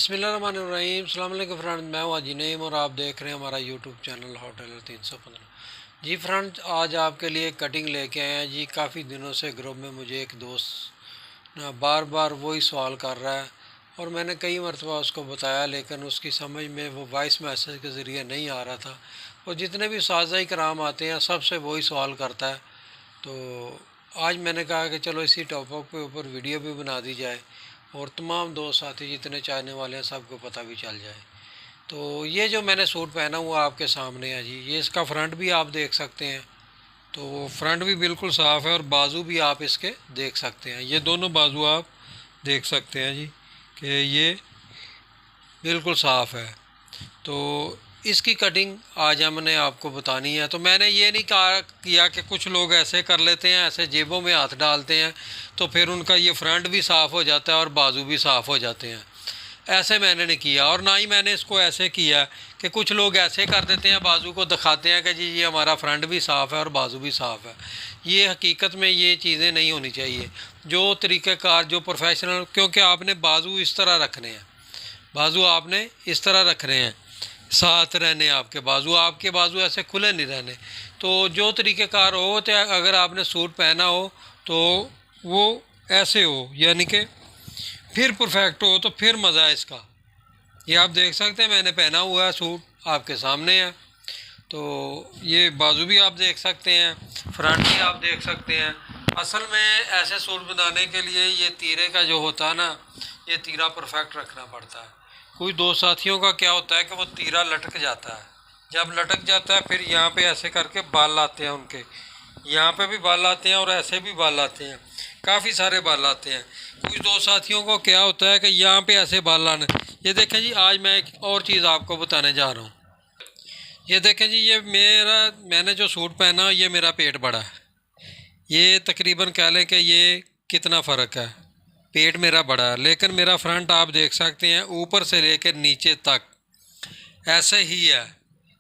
बिस्मिल्लाहिर्रहमानिर्रहीम। अस्सलाम वालेकुम फ्रेंड्स, मैं हूं हाजी नईम और आप देख रहे हैं हमारा यूट्यूब चैनल होटल 315। जी फ्रेंड्स, आज आपके लिए कटिंग लेके आए हैं। जी काफ़ी दिनों से ग्रुप में मुझे एक दोस्त ना बार बार वही सवाल कर रहा है और मैंने कई मरतबा उसको बताया, लेकिन उसकी समझ में वो वॉइस मैसेज के ज़रिए नहीं आ रहा था। और जितने भी साज़ाई कराम आते हैं सबसे वही सवाल करता है। तो आज मैंने कहा कि चलो इसी टॉपिक के ऊपर वीडियो भी बना दी जाए और तमाम दोस्त साथी जितने चाहने वाले हैं सबको पता भी चल जाए। तो ये जो मैंने सूट पहना हुआ आपके सामने है जी, ये इसका फ्रंट भी आप देख सकते हैं। तो फ्रंट भी बिल्कुल साफ़ है और बाजू भी आप इसके देख सकते हैं। ये दोनों बाजू आप देख सकते हैं जी कि ये बिल्कुल साफ़ है। तो इसकी कटिंग आज हमने आपको बतानी है। तो मैंने ये नहीं कहा किया कि कुछ लोग ऐसे कर लेते हैं, ऐसे जेबों में हाथ डालते हैं तो फिर उनका ये फ्रंट भी साफ़ हो जाता है और बाजू भी साफ़ हो जाते हैं। ऐसे मैंने नहीं किया और ना ही मैंने इसको ऐसे किया कि कुछ लोग ऐसे कर देते हैं, बाजू को दिखाते हैं कि जी ये हमारा फ्रंट भी साफ़ है और बाजू भी साफ़ है। ये हकीकत में ये चीज़ें नहीं होनी चाहिए। जो तरीक़ेकार जो प्रोफेशनल, क्योंकि आपने बाजू इस तरह रखने हैं, बाजू आपने इस तरह रख रहे हैं, साथ रहने आपके बाजू ऐसे खुले नहीं रहने। तो जो तरीक़ेकार हो तो अगर आपने सूट पहना हो तो वो ऐसे हो, यानी कि फिर परफेक्ट हो, तो फिर मज़ा है इसका। ये आप देख सकते हैं मैंने पहना हुआ है, सूट आपके सामने है। तो ये बाजू भी आप देख सकते हैं, फ्रंट भी आप देख सकते हैं। असल में ऐसे सूट बनाने के लिए ये तीरे का जो होता है ना, ये तीरा परफेक्ट रखना पड़ता है। कुछ दो साथियों का क्या होता है कि वो तीरा लटक जाता है। जब लटक जाता है फिर यहाँ पे ऐसे करके बाल लाते हैं उनके, यहाँ पे भी बाल आते हैं और ऐसे भी बाल आते हैं, काफ़ी सारे बाल आते हैं। कुछ दो साथियों को क्या होता है कि यहाँ पे ऐसे बाल आने। ये देखें जी, आज मैं एक और चीज़ आपको बताने जा रहा हूँ। ये देखें जी, ये मैंने जो सूट पहना ये मेरा पेट बड़ा है। ये तकरीबन कह लें कि ये कितना फ़र्क है, पेट मेरा बड़ा है, लेकिन मेरा फ्रंट आप देख सकते हैं ऊपर से लेकर नीचे तक ऐसे ही है,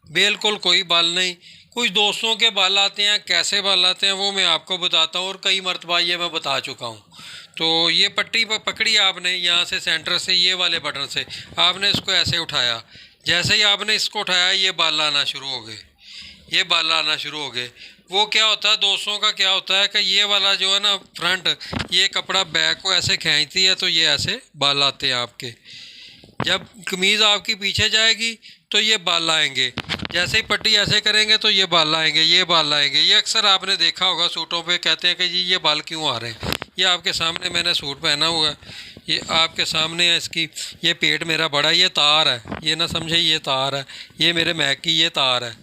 बिल्कुल कोई बाल नहीं। कुछ दोस्तों के बाल आते हैं, कैसे बाल आते हैं वो मैं आपको बताता हूँ और कई मरतबा ये मैं बता चुका हूँ। तो ये पट्टी पर पकड़ी आपने, यहाँ से सेंटर से ये वाले बटन से आपने इसको ऐसे उठाया। जैसे ही आपने इसको उठाया ये बाल आना शुरू हो गए, ये बाल आना शुरू हो गए। वो क्या होता है दोस्तों का, क्या होता है कि ये वाला जो है ना फ्रंट, ये कपड़ा बैक को ऐसे खींचती है तो ये ऐसे बाल आते हैं आपके। जब कमीज़ आपकी पीछे जाएगी तो ये बाल आएंगे, जैसे ही पट्टी ऐसे करेंगे तो ये बाल आएंगे, ये बाल आएंगे। ये अक्सर आपने देखा होगा सूटों पे, कहते हैं कि जी ये बाल क्यों आ रहे हैं। ये आपके सामने मैंने सूट पहना हुआ है, ये आपके सामने है इसकी। ये पेट मेरा बड़ा, ये तार है, ये ना समझे ये तार है, ये मेरे मैक की ये तार है।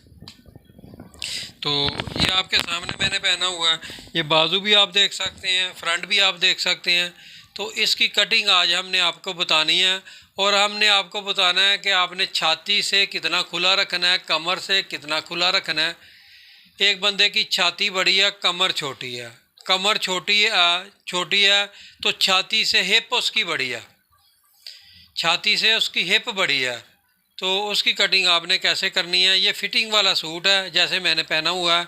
तो ये आपके सामने मैंने पहना हुआ है। ये बाजू भी आप देख सकते हैं, फ्रंट भी आप देख सकते हैं। तो इसकी कटिंग आज हमने आपको बतानी है और हमने आपको बताना है कि आपने छाती से कितना खुला रखना है, कमर से कितना खुला रखना है। एक बंदे की छाती बड़ी है, कमर छोटी है, कमर छोटी है तो छाती से हिप उसकी बड़ी है, छाती से उसकी हिप बड़ी है। तो उसकी कटिंग आपने कैसे करनी है। ये फिटिंग वाला सूट है जैसे मैंने पहना हुआ है,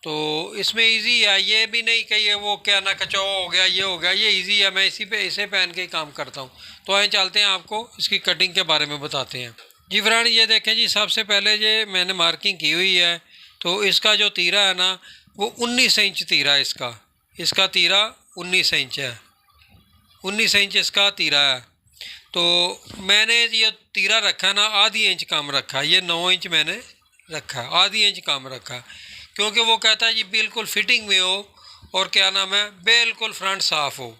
तो इसमें इजी है। ये भी नहीं कि ये वो क्या ना कचौ हो गया, ये हो गया, ये इजी है। मैं इसे पहन के ही काम करता हूँ। तो आए चलते हैं, आपको इसकी कटिंग के बारे में बताते हैं। जी फ्रेंड, ये देखें जी, सबसे पहले ये मैंने मार्किंग की हुई है। तो इसका जो तीरा है ना वो 19 इंच तीरा है इसका। इसका तीरा 19 इंच है, 19 इंच इसका तीरा है। तो मैंने ये तीरा रखा ना आधी इंच कम रखा, ये 9 इंच मैंने रखा, आधी इंच कम रखा। क्योंकि वो कहता है जी बिल्कुल फिटिंग में हो और क्या नाम है बिल्कुल फ्रंट साफ़ हो,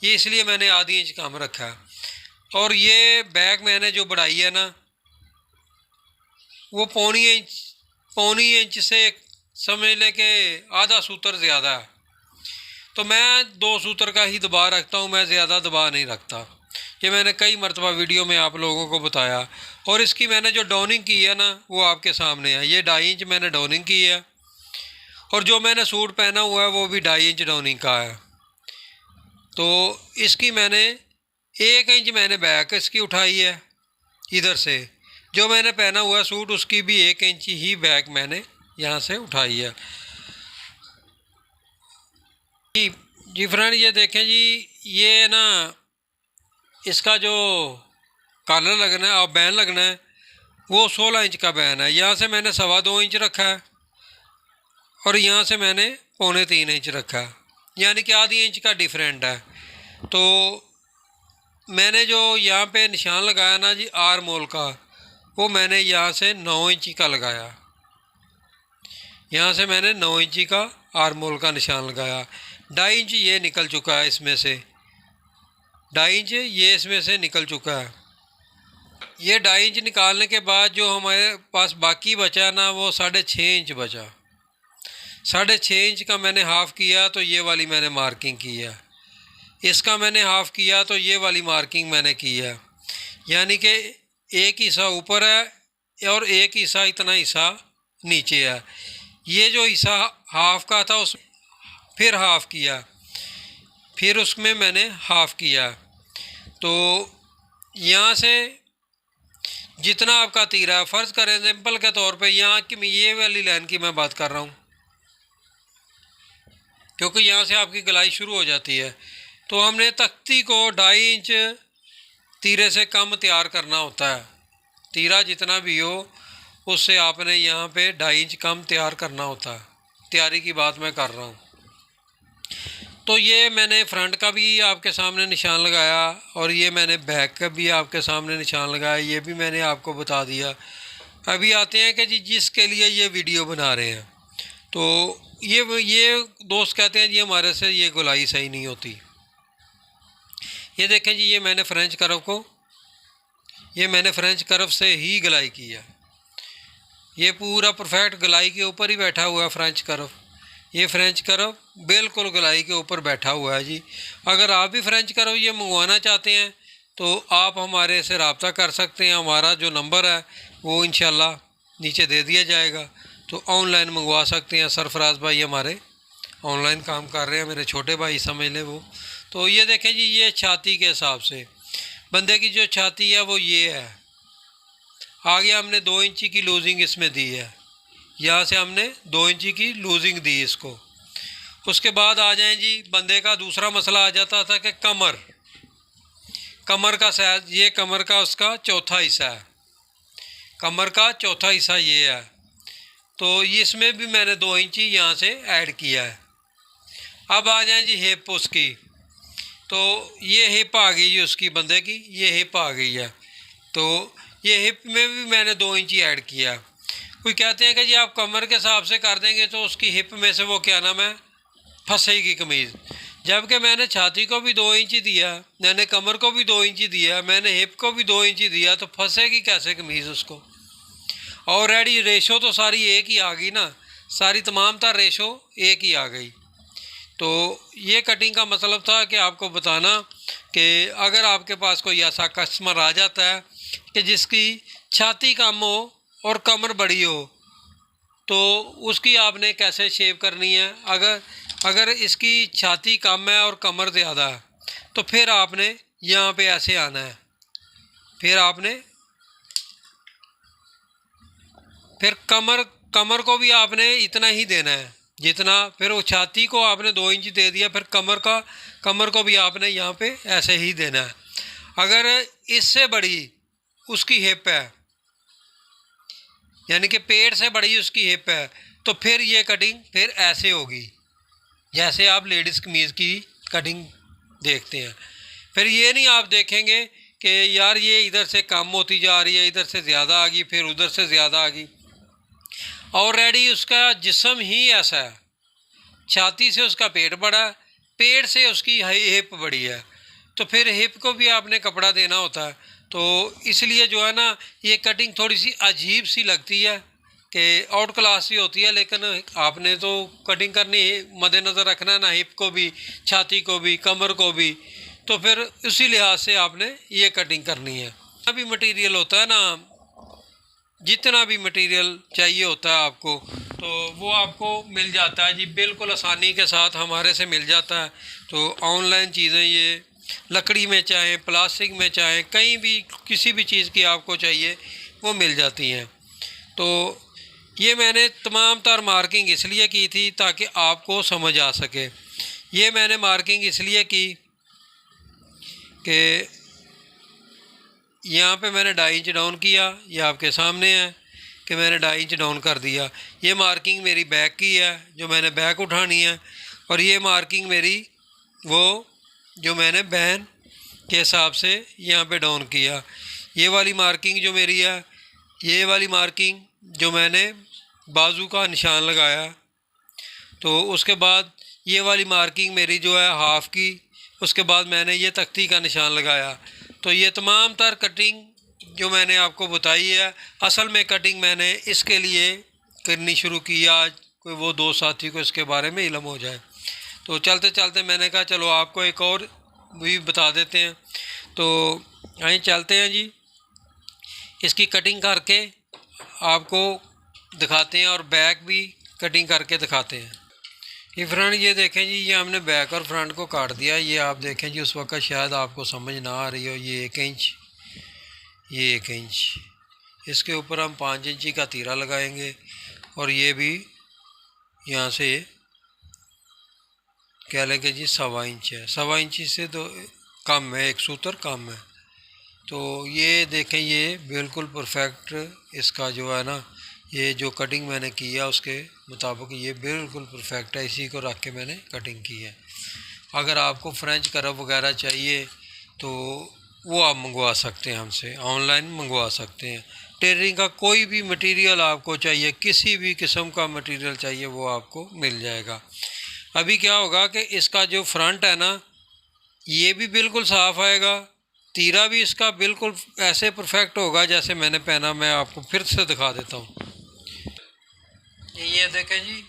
ये इसलिए मैंने आधी इंच कम रखा। और ये बैक मैंने जो बढ़ाई है ना वो पौनी इंच से समझ ले के आधा सूत्र ज़्यादा है। तो मैं 2 सूत्र का ही दबाव रखता हूँ, मैं ज़्यादा दबाव नहीं रखता। ये मैंने कई मरतबा वीडियो में आप लोगों को बताया। और इसकी मैंने जो डाउनिंग की है ना वो आपके सामने है। ये 2.5 इंच मैंने डाउनिंग की है और जो मैंने सूट पहना हुआ है वो भी 2.5 इंच डाउनिंग का है। तो इसकी मैंने 1 इंच मैंने बैक इसकी उठाई है इधर से। जो मैंने पहना हुआ सूट उसकी भी 1 इंच ही बैक मैंने यहाँ से उठाई है। जी फ्रेंड, ये देखें जी, ये ना इसका जो कॉलर लगना है और बैन लगना है वो 16 इंच का बैन है। यहाँ से मैंने 2.25 इंच रखा है और यहाँ से मैंने 2.25 इंच रखा है, यानी कि आधी इंच का डिफरेंट है। तो मैंने जो यहाँ पे निशान लगाया ना जी आर मोल का, वो मैंने यहाँ से 9 इंची का लगाया। यहाँ से मैंने 9 इंची का आर मोल का निशान लगाया। 2.5 इंच ये निकल चुका है इसमें से, 2.5 इंच ये इसमें से निकल चुका है। ये 2.5 इंच निकालने के बाद जो हमारे पास बाकी बचा ना वो 6.5 इंच बचा। 6.5 इंच का मैंने हाफ़ किया तो ये वाली मैंने मार्किंग की है। इसका मैंने हाफ़ किया तो ये वाली मार्किंग मैंने की है, यानी कि एक हिस्सा ऊपर है और एक हिस्सा इतना हिस्सा नीचे है। ये जो हिस्सा हाफ़ का था उस फिर हाफ़ किया, फिर उसमें मैंने हाफ़ किया। तो यहाँ से जितना आपका तीरा है, फ़र्ज़ करें सिंपल के तौर पे यहाँ की ये वाली लाइन की मैं बात कर रहा हूँ, क्योंकि यहाँ से आपकी गलाई शुरू हो जाती है। तो हमने तख्ती को 2.5 इंच तीरे से कम तैयार करना होता है। तीरा जितना भी हो उससे आपने यहाँ पे 2.5 इंच कम तैयार करना होता है। तैयारी की बात मैं कर रहा हूँ। तो ये मैंने फ्रंट का भी आपके सामने निशान लगाया और ये मैंने बैक का भी आपके सामने निशान लगाया, ये भी मैंने आपको बता दिया। अभी आते हैं कि जी जिसके लिए ये वीडियो बना रहे हैं, तो ये दोस्त कहते हैं जी हमारे से ये गोलाई सही नहीं होती। ये देखें जी, ये मैंने फ्रेंच कर्व से ही गलाई की है। ये पूरा परफेक्ट गलाई के ऊपर ही बैठा हुआ है फ्रेंच कर्व। ये फ्रेंच कर्व बिल्कुल गलाई के ऊपर बैठा हुआ है जी। अगर आप भी फ्रेंच कर्व ये मंगवाना चाहते हैं तो आप हमारे से रब्ता कर सकते हैं। हमारा जो नंबर है वो इंशाल्लाह नीचे दे दिया जाएगा, तो ऑनलाइन मंगवा सकते हैं। सरफराज भाई हमारे ऑनलाइन काम कर रहे हैं, मेरे छोटे भाई समझ लें वो। तो ये देखें जी, ये छाती के हिसाब से बंदे की जो छाती है वो ये है। आगे हमने 2 इंची की लूजिंग इसमें दी है, यहाँ से हमने 2 इंची की लूजिंग दी इसको। उसके बाद आ जाएं जी, बंदे का दूसरा मसला आ जाता था कि कमर का साइज, ये कमर का उसका चौथा हिस्सा है, कमर का चौथा हिस्सा ये है। तो इसमें भी मैंने 2 इंची यहाँ से ऐड किया है। अब आ जाएं जी हिप उसकी, तो ये हिप आ गई जी उसकी, बंदे की ये हिप आ गई है। तो ये हिप में भी मैंने 2 इंची ऐड किया। कोई कहते हैं कि जी आप कमर के हिसाब से कर देंगे तो उसकी हिप में से वो क्या नाम है फंसेगी कमीज़, जबकि मैंने छाती को भी 2 इंची दिया, मैंने कमर को भी 2 इंची दिया, मैंने हिप को भी 2 इंची दिया, तो फंसेगी कैसे कमीज़ उसको। ऑलरेडी रेशो तो सारी एक ही आ गई ना, सारी तमाम तर रेशो एक ही आ गई। तो ये कटिंग का मतलब था कि आपको बताना कि अगर आपके पास कोई ऐसा कस्टमर आ जाता है कि जिसकी छाती कम हो और कमर बड़ी हो, तो उसकी आपने कैसे शेप करनी है। अगर इसकी छाती कम है और कमर ज़्यादा है तो फिर आपने यहाँ पे ऐसे आना है, फिर कमर को भी आपने इतना ही देना है जितना, फिर वो छाती को आपने 2 इंच दे दिया, फिर कमर को भी आपने यहाँ पे ऐसे ही देना है। अगर इससे बड़ी उसकी हिप है, यानी कि पेट से बड़ी उसकी हिप है, तो फिर ये कटिंग फिर ऐसे होगी जैसे आप लेडीज़ कमीज़ की कटिंग देखते हैं। फिर ये नहीं आप देखेंगे कि यार ये इधर से कम होती जा रही है, इधर से ज़्यादा आ गई, फिर उधर से ज़्यादा आ गई। ऑलरेडी उसका जिस्म ही ऐसा है, छाती से उसका पेट बड़ा है, पेट से उसकी हिप बड़ी है, तो फिर हिप को भी आपने कपड़ा देना होता है। तो इसलिए जो है ना, ये कटिंग थोड़ी सी अजीब सी लगती है कि आउट क्लास ही होती है, लेकिन आपने तो कटिंग करनी मद्देनज़र रखना है ना, हिप को भी, छाती को भी, कमर को भी। तो फिर उसी लिहाज से आपने ये कटिंग करनी है। अभी मटेरियल होता है ना, जितना भी मटेरियल चाहिए होता है आपको, तो वो आपको मिल जाता है जी, बिल्कुल आसानी के साथ हमारे से मिल जाता है। तो ऑनलाइन चीज़ें ये लकड़ी में चाहे प्लास्टिक में चाहे कहीं भी किसी भी चीज़ की आपको चाहिए वो मिल जाती हैं। तो ये मैंने तमाम तर मार्किंग इसलिए की थी ताकि आपको समझ आ सके। ये मैंने मार्किंग इसलिए की कि यहाँ पे मैंने 2.5 इंच डाउन किया, ये आपके सामने है कि मैंने 2.5 इंच डाउन कर दिया। ये मार्किंग मेरी बैक की है जो मैंने बैक उठानी है, और ये मार्किंग मेरी वो जो मैंने बहन के हिसाब से यहाँ पे डाउन किया। ये वाली मार्किंग जो मेरी है, ये वाली मार्किंग जो मैंने बाजू का निशान लगाया, तो उसके बाद ये वाली मार्किंग मेरी जो है हाफ की, उसके बाद मैंने ये तख्ती का निशान लगाया। तो ये तमाम तर कटिंग जो मैंने आपको बताई है, असल में कटिंग मैंने इसके लिए करनी शुरू की आज कोई वो दो साथी को इसके बारे में इल्म हो जाए। तो चलते चलते मैंने कहा चलो आपको एक और भी बता देते हैं। तो आइए चलते हैं जी, इसकी कटिंग करके आपको दिखाते हैं और बैक भी कटिंग करके दिखाते हैं। ये फ्रंट ये देखें जी, ये हमने बैक और फ्रंट को काट दिया। ये आप देखें जी, उस वक्त शायद आपको समझ ना आ रही हो, ये 1 इंच, ये 1 इंच, इसके ऊपर हम 5 इंची का तीरा लगाएंगे, और ये भी यहाँ से कह लेंगे जी 1.25 इंच है, 1.25 इंची से तो कम है, 1 सूत्र कम है। तो ये देखें, ये बिल्कुल परफेक्ट इसका जो है ना, ये जो कटिंग मैंने की है उसके मुताबिक ये बिल्कुल परफेक्ट है। इसी को रख के मैंने कटिंग की है। अगर आपको फ्रेंच कर्व वगैरह चाहिए तो वो आप मंगवा सकते हैं हमसे, ऑनलाइन मंगवा सकते हैं। टेलरिंग का कोई भी मटेरियल आपको चाहिए, किसी भी किस्म का मटेरियल चाहिए, वो आपको मिल जाएगा। अभी क्या होगा कि इसका जो फ्रंट है ना, ये भी बिल्कुल साफ़ आएगा, तीरा भी इसका बिल्कुल ऐसे परफेक्ट होगा जैसे मैंने पहना। मैं आपको फिर से दिखा देता हूँ। ये देखें जी,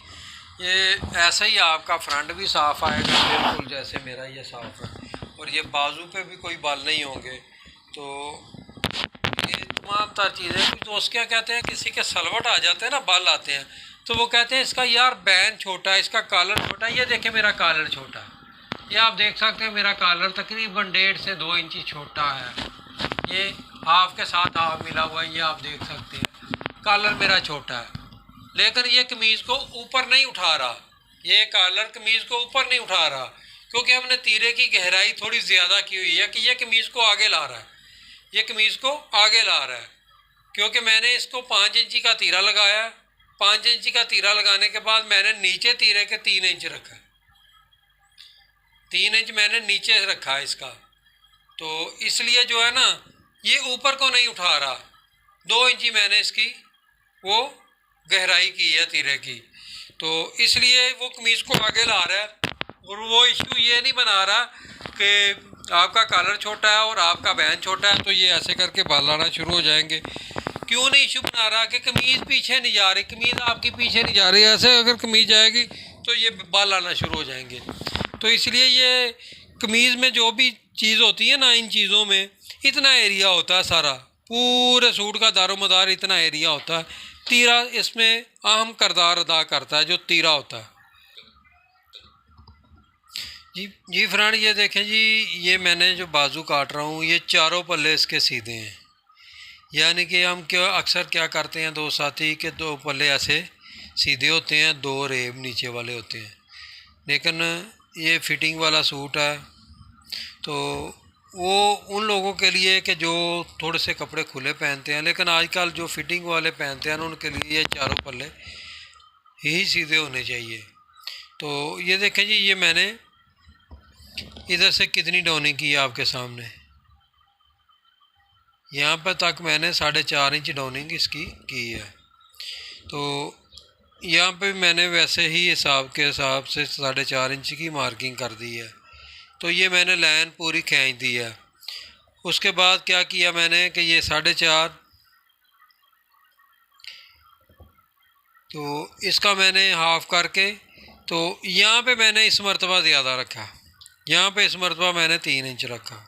ये ऐसा ही आपका फ्रंट भी साफ़ आएगा बिल्कुल जैसे मेरा ये साफ़ है, और ये बाजू पे भी कोई बाल नहीं होंगे। तो ये तमाम तर चीज़ें। कुछ दोस्त क्या कहते हैं, किसी के सलवट आ जाते हैं ना, बाल आते हैं, तो वो कहते हैं इसका यार बैन छोटा है, इसका कॉलर छोटा है। ये देखें मेरा कॉलर छोटा है, ये आप देख सकते हैं मेरा कॉलर तकरीबन 1.5 से 2 इंची छोटा है। ये हाफ के साथ हाफ मिला हुआ है, ये आप देख सकते हैं कॉलर मेरा छोटा है। लेकिन ये कमीज़ को ऊपर नहीं उठा रहा, ये कॉलर कमीज़ को ऊपर नहीं उठा रहा, क्योंकि हमने तीरे की गहराई थोड़ी ज़्यादा की हुई है कि ये कमीज़ को आगे ला रहा है, ये कमीज़ को आगे ला रहा है। क्योंकि मैंने इसको 5 इंची का तीरा लगाया, 5 इंची का तीरा लगाने के बाद मैंने नीचे तीरे के 3 इंच रखा, 3 इंच मैंने नीचे रखा है इसका। तो इसलिए जो है ना, ये ऊपर को नहीं उठा रहा। 2 इंची मैंने इसकी वो गहराई की है तीरे की, तो इसलिए वो कमीज़ को आगे ला रहा है। और वो इशू ये नहीं बना रहा कि आपका कॉलर छोटा है और आपका बैन छोटा है तो ये ऐसे करके बाल आना शुरू हो जाएंगे। क्यों नहीं इशू बना रहा कि कमीज़ पीछे नहीं जा रही, कमीज़ आपकी पीछे नहीं जा रही, ऐसे अगर कमीज़ जाएगी तो ये बाल आना शुरू हो जाएंगे। तो इसलिए ये कमीज़ में जो भी चीज़ होती है ना, इन चीज़ों में इतना एरिया होता है, सारा पूरे सूट का दारोमदार इतना एरिया होता है। तीरा इसमें अहम किरदार अदा करता है, जो तीरा होता है। जी फ्रेंड, ये देखें जी, ये मैंने जो बाजू काट रहा हूँ, ये चारों पल्ले इसके सीधे हैं। यानी कि हम अक्सर क्या करते हैं दो साथी के, 2 पल्ले ऐसे सीधे होते हैं, 2 रेब नीचे वाले होते हैं। लेकिन ये फिटिंग वाला सूट है, तो वो उन लोगों के लिए कि जो थोड़े से कपड़े खुले पहनते हैं। लेकिन आजकल जो फिटिंग वाले पहनते हैं ना, उनके लिए ये चारों पल्ले ही सीधे होने चाहिए। तो ये देखें जी, ये मैंने इधर से कितनी डाउनिंग की है आपके सामने, यहाँ पर तक मैंने 4.5 इंच डाउनिंग इसकी की है। तो यहाँ पे मैंने वैसे ही हिसाब के हिसाब से 4.5 इंच की मार्किंग कर दी है। तो ये मैंने लाइन पूरी खींच दी है। उसके बाद क्या किया मैंने कि ये 4.5, तो इसका मैंने हाफ़ करके, तो यहाँ पे मैंने इस मरतबा ज़्यादा रखा, यहाँ पे इस मरतबा मैंने 3 इंच रखा।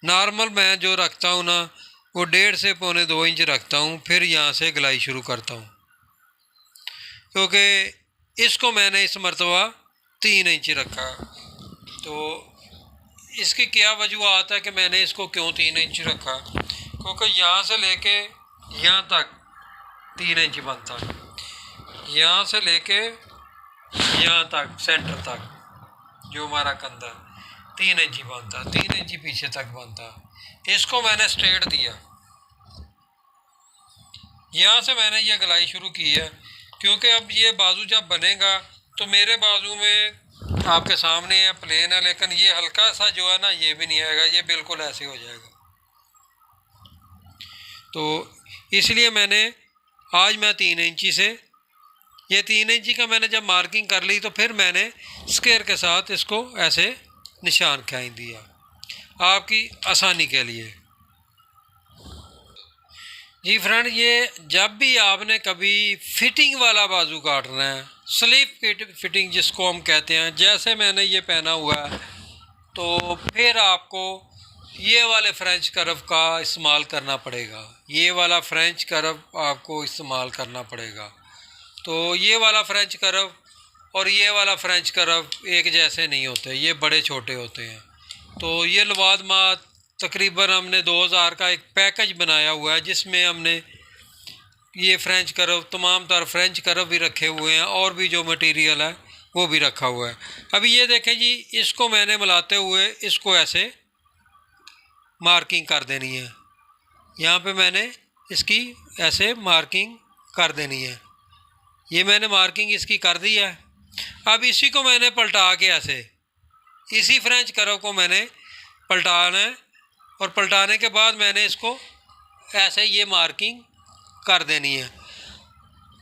नॉर्मल मैं जो रखता हूँ ना, वो 1.5 से 1.25 इंच रखता हूँ, फिर यहाँ से गलाई शुरू करता हूँ। क्योंकि इसको मैंने इस मरतबा 3 इंच रखा। तो इसकी क्या वजूहत है कि मैंने इसको क्यों 3 इंच रखा, क्योंकि यहाँ से लेके यहाँ तक 3 इंच बनता है, यहाँ से लेके यहाँ तक सेंटर तक जो हमारा कंधा 3 इंची बनता है, 3 इंची पीछे तक बनता है। इसको मैंने स्ट्रेट दिया, यहाँ से मैंने ये गलाई शुरू की है, क्योंकि अब ये बाजू जब बनेगा तो मेरे बाजू में आपके सामने है प्लेन है, लेकिन ये हल्का सा जो है ना ये भी नहीं आएगा, ये बिल्कुल ऐसे हो जाएगा। तो इसलिए आज मैं 3 इंची से, ये 3 इंची का मैंने जब मार्किंग कर ली तो फिर मैंने स्केयर के साथ इसको ऐसे निशान खींच दिया आपकी आसानी के लिए। जी फ्रेंड, ये जब भी आपने कभी फिटिंग वाला बाजू काटना है, स्लीव फिटिंग जिसको हम कहते हैं, जैसे मैंने ये पहना हुआ है, तो फिर आपको ये वाले फ्रेंच कर्व का इस्तेमाल करना पड़ेगा। ये वाला फ्रेंच कर्व आपको इस्तेमाल करना पड़ेगा। तो ये वाला फ्रेंच कर्व और ये वाला फ्रेंच कर्व एक जैसे नहीं होते, ये बड़े छोटे होते हैं। तो ये लवादमात तकरीबन हमने 2000 का एक पैकेज बनाया हुआ है, जिसमें हमने ये फ्रेंच कर्व, तमाम तर फ्रेंच कर्व भी रखे हुए हैं, और भी जो मटेरियल है वो भी रखा हुआ है। अभी ये देखें जी, इसको मैंने मिलाते हुए इसको ऐसे मार्किंग कर देनी है। यहाँ पे मैंने इसकी ऐसे मार्किंग कर देनी है। ये मैंने मार्किंग इसकी कर दी है। अब इसी को मैंने पलटा के ऐसे, इसी फ्रेंच कर्व को मैंने पलटाना है, और पलटाने के बाद मैंने इसको ऐसे ये मार्किंग कर देनी है।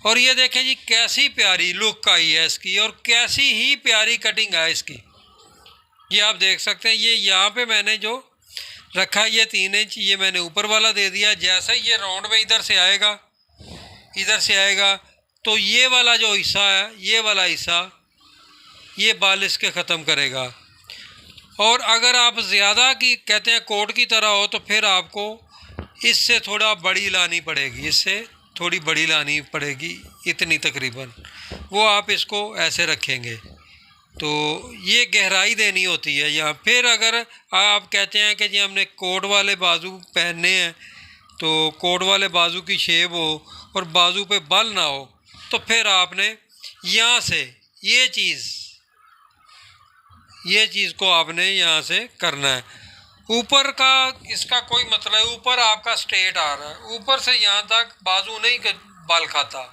और ये देखें जी, कैसी प्यारी लुक आई है इसकी, और कैसी ही प्यारी कटिंग है इसकी। ये आप देख सकते हैं। ये यहाँ पे मैंने जो रखा है ये 3 इंच, ये मैंने ऊपर वाला दे दिया। जैसे ये राउंड में इधर से आएगा तो ये वाला जो हिस्सा है, ये वाला हिस्सा, ये बाल इसके ख़त्म करेगा। और अगर आप ज़्यादा की कहते हैं कोट की तरह हो, तो फिर आपको इससे थोड़ा बड़ी लानी पड़ेगी, इससे थोड़ी बड़ी लानी पड़ेगी, इतनी तकरीबन। वो आप इसको ऐसे रखेंगे तो ये गहराई देनी होती है यहाँ। फिर अगर आप कहते हैं कि जी हमने कोट वाले बाजू पहनने हैं, तो कोट वाले बाजू की शेप हो और बाजू पे बल ना हो, तो फिर आपने यहाँ से ये चीज़ को आपने यहाँ से करना है। ऊपर का इसका कोई मतलब है, ऊपर आपका स्ट्रेट आ रहा है, ऊपर से यहाँ तक बाजू नहीं बल खाता।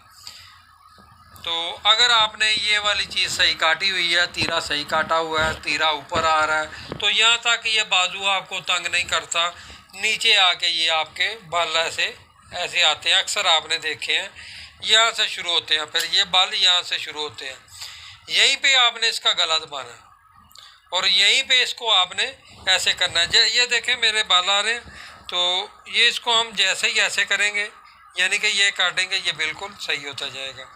तो अगर आपने ये वाली चीज़ सही काटी हुई है, तीरा सही काटा हुआ है, तीरा ऊपर आ रहा है, तो यहाँ तक ये बाजू आपको तंग नहीं करता। नीचे आके ये आपके बाल ऐसे आते हैं, अक्सर आपने देखे हैं, यहाँ से शुरू होते हैं, फिर ये बाल यहाँ से शुरू होते हैं। यहीं पे आपने इसका गला दबाना है और यहीं पे इसको आपने ऐसे करना है। ये देखें मेरे बाल आ रहे हैं, तो ये इसको हम जैसे ही ऐसे करेंगे, यानी कि ये काटेंगे, ये बिल्कुल सही होता जाएगा।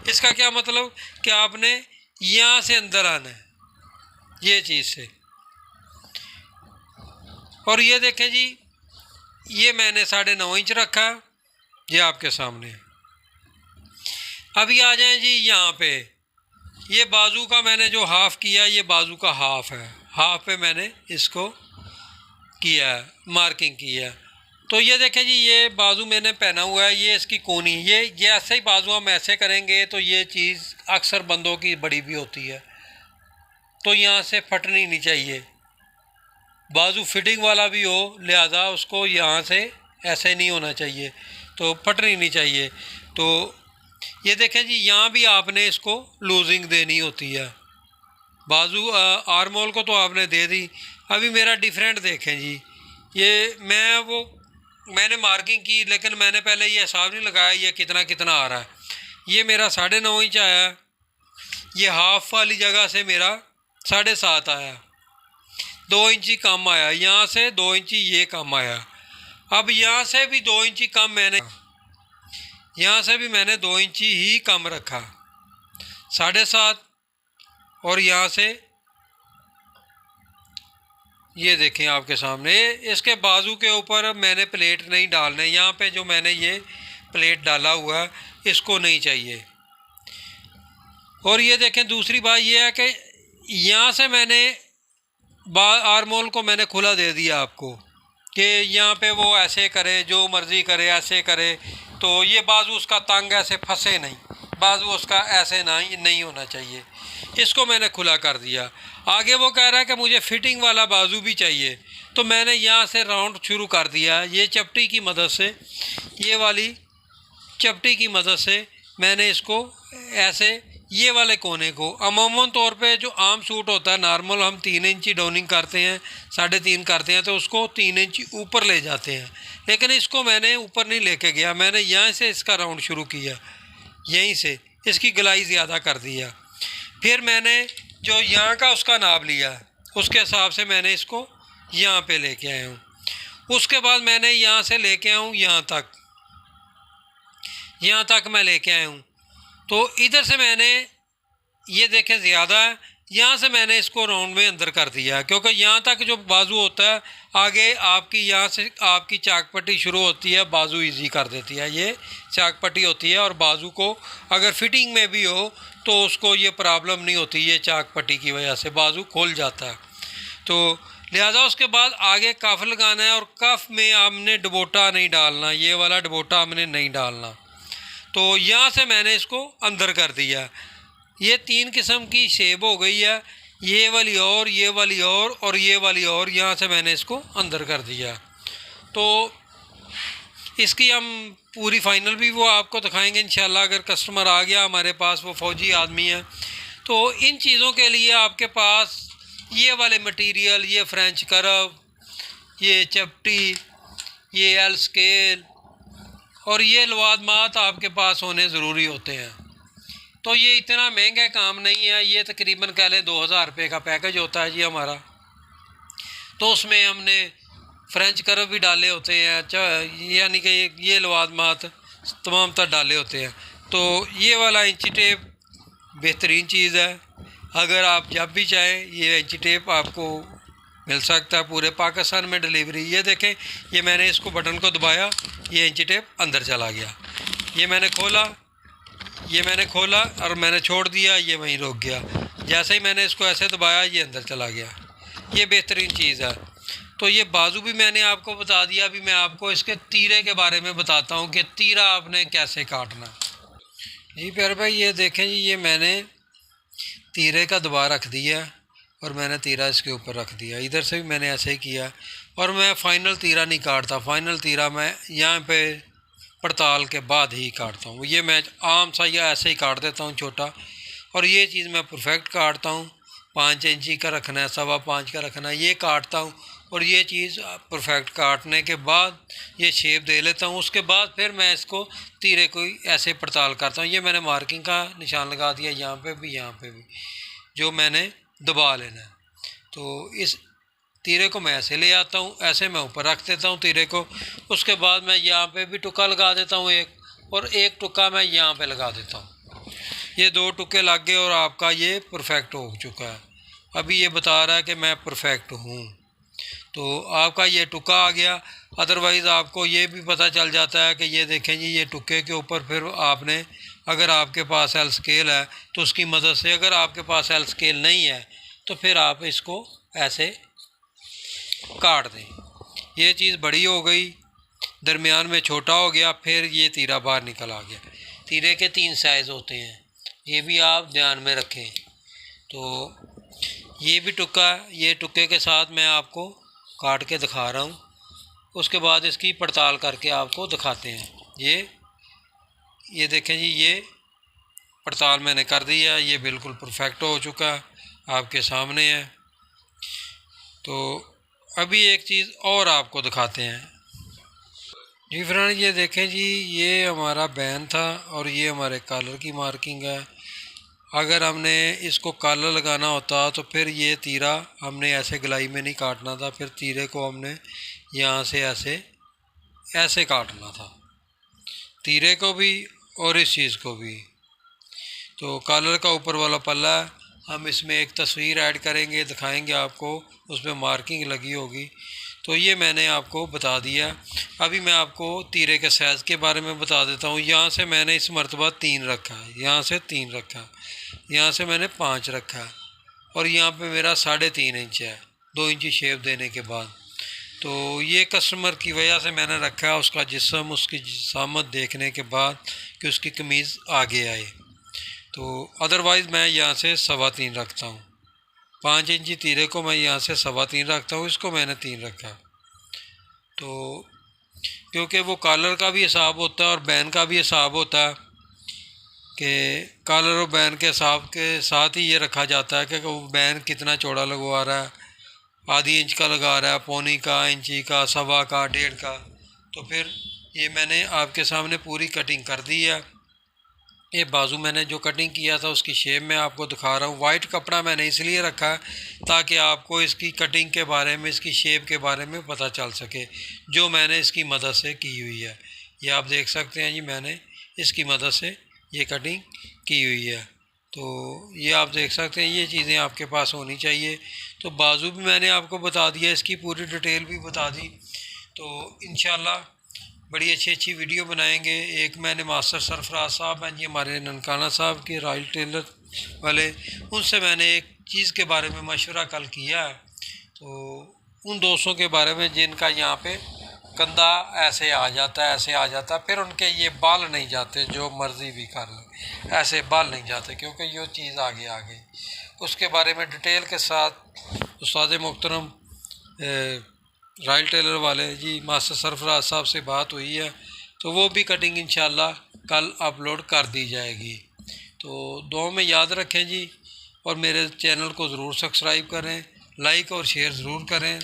इसका क्या मतलब कि आपने यहाँ से अंदर आना है, ये चीज़ से। और ये देखें जी, ये मैंने 9.5 इंच रखा, ये आपके सामने। अभी आ जाएं जी यहाँ पे, ये बाजू का मैंने जो हाफ़ किया, ये बाजू का हाफ़ है, हाफ़ पे मैंने इसको किया है, मार्किंग की है। तो ये देखें जी, ये बाजू मैंने पहना हुआ है, ये इसकी कोनी, ये ऐसे ही बाजू हम ऐसे करेंगे तो ये चीज़ अक्सर बंदों की बड़ी भी होती है, तो यहाँ से फटनी नहीं चाहिए। बाजू फिटिंग वाला भी हो, लिहाजा उसको यहाँ से ऐसे नहीं होना चाहिए, तो फटनी नहीं चाहिए। तो ये देखें जी, यहाँ भी आपने इसको लूजिंग देनी होती है। बाजू आर्म होल को तो आपने दे दी। अभी मेरा डिफरेंट देखें जी, ये मैंने मार्किंग की, लेकिन मैंने पहले ये हिसाब नहीं लगाया ये कितना कितना आ रहा है। ये मेरा 9.5 इंच आया, ये हाफ़ वाली जगह से मेरा 7.5 आया, 2 इंची कम आया, यहाँ से 2 इंची ये कम आया। अब यहाँ से भी 2 इंची कम यहाँ से भी मैंने 2 इंची ही कम रखा, 7.5। और यहाँ से ये देखें आपके सामने, इसके बाजू के ऊपर मैंने प्लेट नहीं डालना, यहाँ पे जो मैंने ये प्लेट डाला हुआ है इसको नहीं चाहिए। और ये देखें, दूसरी बात ये है कि यहाँ से मैंने आर्म होल को मैंने खुला दे दिया आपको, कि यहाँ पे वो ऐसे करे, जो मर्ज़ी करे, ऐसे करे, तो ये बाजू उसका तंग ऐसे फंसे नहीं, बाजू उसका ऐसे नहीं होना चाहिए। इसको मैंने खुला कर दिया। आगे वो कह रहा है कि मुझे फिटिंग वाला बाजू भी चाहिए, तो मैंने यहाँ से राउंड शुरू कर दिया है। ये चपटी की मदद से, ये वाली चपटी की मदद से मैंने इसको ऐसे, ये वाले कोने को, अमूमन तौर पे जो आम सूट होता है नॉर्मल, हम 3 इंची डाउनिंग करते हैं, 3.5 करते हैं, तो उसको 3 इंची ऊपर ले जाते हैं। लेकिन इसको मैंने ऊपर नहीं लेके गया, मैंने यहाँ से इसका राउंड शुरू किया, यहीं से इसकी गलाई ज़्यादा कर दिया। फिर मैंने जो यहाँ का उसका नाप लिया, उसके हिसाब से मैंने इसको यहाँ पे लेके आया हूँ। उसके बाद मैंने यहाँ से लेके आया हूँ यहाँ तक मैं लेके आया हूँ। तो इधर से मैंने, ये देखें ज़्यादा है, यहाँ से मैंने इसको राउंड में अंदर कर दिया है, क्योंकि यहाँ तक जो बाजू होता है, आगे आपकी यहाँ से आपकी चाक पट्टी शुरू होती है, बाजू इजी कर देती है। ये चाक पट्टी होती है, और बाजू को अगर फिटिंग में भी हो तो उसको ये प्रॉब्लम नहीं होती, ये चाक पट्टी की वजह से बाजू खुल जाता है। तो लिहाजा उसके बाद आगे कफ लगाना है, और कफ में हमने डबोटा नहीं डालना, ये वाला डबोटा हमने नहीं डालना। तो यहाँ से मैंने इसको अंदर कर दिया। ये 3 किस्म की शेप हो गई है, ये वाली और ये वाली और ये वाली और, यहाँ से मैंने इसको अंदर कर दिया। तो इसकी हम पूरी फाइनल भी वो आपको दिखाएंगे इंशाल्लाह। अगर कस्टमर आ गया हमारे पास, वो फ़ौजी आदमी है, तो इन चीज़ों के लिए आपके पास ये वाले मटेरियल, ये फ्रेंच कर्व, ये चपटी, ये एल स्केल और ये लवादमात आपके पास होने ज़रूरी होते हैं। तो ये इतना महंगा काम नहीं है, ये तकरीबन कह लें 2000 रुपये का पैकेज होता है जी हमारा। तो उसमें हमने फ्रेंच कर्व भी डाले होते हैं, यानी कि ये लवादमात तमाम तर डाले होते हैं। तो ये वाला इंची टेप बेहतरीन चीज़ है, अगर आप जब भी चाहें ये इंची टेप आपको मिल सकता है पूरे पाकिस्तान में डिलीवरी। ये देखें, ये मैंने इसको बटन को दबाया, ये इंची टेप अंदर चला गया, ये मैंने खोला और मैंने छोड़ दिया, ये वहीं रुक गया। जैसे ही मैंने इसको ऐसे दबाया, ये अंदर चला गया। ये बेहतरीन चीज़ है। तो ये बाजू भी मैंने आपको बता दिया। अभी मैं आपको इसके तीरे के बारे में बताता हूँ कि तीरा आपने कैसे काटना। जी प्यारे भाई, ये देखें जी, ये मैंने तीरे का दबा रख दिया और मैंने तीरा इसके ऊपर रख दिया। इधर से भी मैंने ऐसे ही किया, और मैं फ़ाइनल तीरा नहीं काटता। फ़ाइनल तीरा मैं यहाँ पे पड़ताल के बाद ही काटता हूँ। ये मैं आम सा या ऐसे ही काट देता हूँ छोटा, और ये चीज़ मैं परफेक्ट काटता हूँ। 5 इंची का रखना है, 5.25 का रखना है, ये काटता हूँ। और ये चीज़ परफेक्ट काटने के बाद ये शेप दे लेता हूँ। उसके बाद फिर मैं इसको तीरे को ऐसे पड़ताल करता हूँ। ये मैंने मार्किंग का निशान लगा दिया, यहाँ पे भी, यहाँ पे भी, जो मैंने दबा लेना है। तो इस तीरे को मैं ऐसे ले आता हूँ, ऐसे मैं ऊपर रख देता हूँ तीरे को। उसके बाद मैं यहाँ पे भी टुक्का लगा देता हूँ एक, और एक टुक्का मैं यहाँ पे लगा देता हूँ। ये 2 टुक्के लग गए और आपका ये परफेक्ट हो चुका है। अभी ये बता रहा है कि मैं परफेक्ट हूँ, तो आपका ये टुक्का आ गया। अदरवाइज़ आपको ये भी पता चल जाता है कि ये देखें जी, ये टुक्के के ऊपर फिर आपने, अगर आपके पास एल स्केल है तो उसकी मदद से, अगर आपके पास एल स्केल नहीं है तो फिर आप इसको ऐसे काट दें। ये चीज़ बड़ी हो गई, दरमियान में छोटा हो गया, फिर ये तीरा बाहर निकल आ गया। तीरे के 3 साइज़ होते हैं, ये भी आप ध्यान में रखें। तो ये भी टुक्का, ये टुक्के के साथ मैं आपको काट के दिखा रहा हूँ। उसके बाद इसकी पड़ताल करके आपको दिखाते हैं। ये देखें जी, ये पड़ताल मैंने कर दी है, ये बिल्कुल परफेक्ट हो चुका है, आपके सामने है। तो अभी एक चीज़ और आपको दिखाते हैं। जी फ्रेंड, ये देखें जी, ये हमारा बैन था और ये हमारे कॉलर की मार्किंग है। अगर हमने इसको कॉलर लगाना होता तो फिर ये तीरा हमने ऐसे गलाई में नहीं काटना था, फिर तीरे को हमने यहाँ से ऐसे काटना था, तीरे को भी और इस चीज़ को भी। तो कॉलर का ऊपर वाला पल्ला है, हम इसमें एक तस्वीर ऐड करेंगे, दिखाएंगे आपको, उसमें मार्किंग लगी होगी। तो ये मैंने आपको बता दिया। अभी मैं आपको तीरे के साइज़ के बारे में बता देता हूँ। यहाँ से मैंने इस मरतबा 3 रखा है, यहाँ से 3 रखा है, यहाँ से मैंने 5 रखा है, और यहाँ पे मेरा 3.5 इंच है 2 इंची शेप देने के बाद। तो ये कस्टमर की वजह से मैंने रखा है, उसका जिस्म, उसकी जिसामत देखने के बाद कि उसकी कमीज़ आगे आए। तो अदरवाइज़ मैं यहाँ से 3.25 रखता हूँ। 5 इंची तीरे को मैं यहाँ से 3.25 रखता हूँ, इसको मैंने 3 रखा। तो क्योंकि वो कॉलर का भी हिसाब होता है और बैन का भी हिसाब होता है कि कॉलर और बैन के हिसाब के साथ ही ये रखा जाता है कि वो बैन कितना चौड़ा लगवा रहा है, आधी इंच का लगा रहा है, पौनी का, इंची का, सवा का, 1.5 का। तो फिर ये मैंने आपके सामने पूरी कटिंग कर दी है। ये बाजू मैंने जो कटिंग किया था उसकी शेप मैं आपको दिखा रहा हूँ। वाइट कपड़ा मैंने इसलिए रखा है ताकि आपको इसकी कटिंग के बारे में, इसकी शेप के बारे में पता चल सके, जो मैंने इसकी मदद से की हुई है। ये आप देख सकते हैं जी, मैंने इसकी मदद से ये कटिंग की हुई है। तो ये आप देख सकते हैं, ये चीज़ें आपके पास होनी चाहिए। तो बाजू भी मैंने आपको बता दिया, इसकी पूरी डिटेल भी बता दी। तो इंशाल्लाह बड़ी अच्छी अच्छी वीडियो बनाएंगे। एक मैंने मास्टर सरफराज साहब हैं जी हमारे ननकाना साहब के रॉयल टेलर वाले, उनसे मैंने एक चीज़ के बारे में मशवरा कल किया है। तो उन दोस्तों के बारे में जिनका यहाँ पे कंधा ऐसे आ जाता है, ऐसे आ जाता है, फिर उनके ये बाल नहीं जाते, जो मर्ज़ी भी कर लें ऐसे बाल नहीं जाते, क्योंकि ये चीज़ आगे आ गई। उसके बारे में डिटेल के साथ उस्ताद मोहतरम रॉयल टेलर वाले जी मास्टर सरफराज साहब से बात हुई है, तो वो भी कटिंग इंशाल्लाह कल अपलोड कर दी जाएगी। तो दुआ में याद रखें जी, और मेरे चैनल को ज़रूर सब्सक्राइब करें, लाइक और शेयर ज़रूर करें।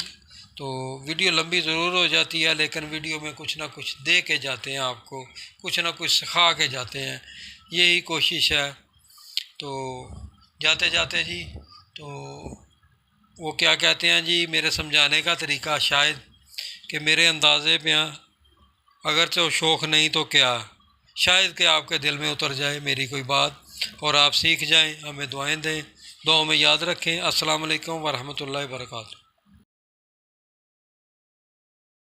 तो वीडियो लंबी ज़रूर हो जाती है, लेकिन वीडियो में कुछ ना कुछ दे के जाते हैं, आपको कुछ ना कुछ सिखा के जाते हैं, यही कोशिश है। तो जाते जाते जी, तो वो क्या कहते हैं जी, मेरे समझाने का तरीका शायद कि मेरे अंदाज़े में अगर तो शौक़ नहीं तो क्या, शायद कि आपके दिल में उतर जाए मेरी कोई बात और आप सीख जाएं, हमें दुआएं दें, दुआओं में याद रखें। अस्सलाम वालेकुम व रहमतुल्लाहि व बरकातहू।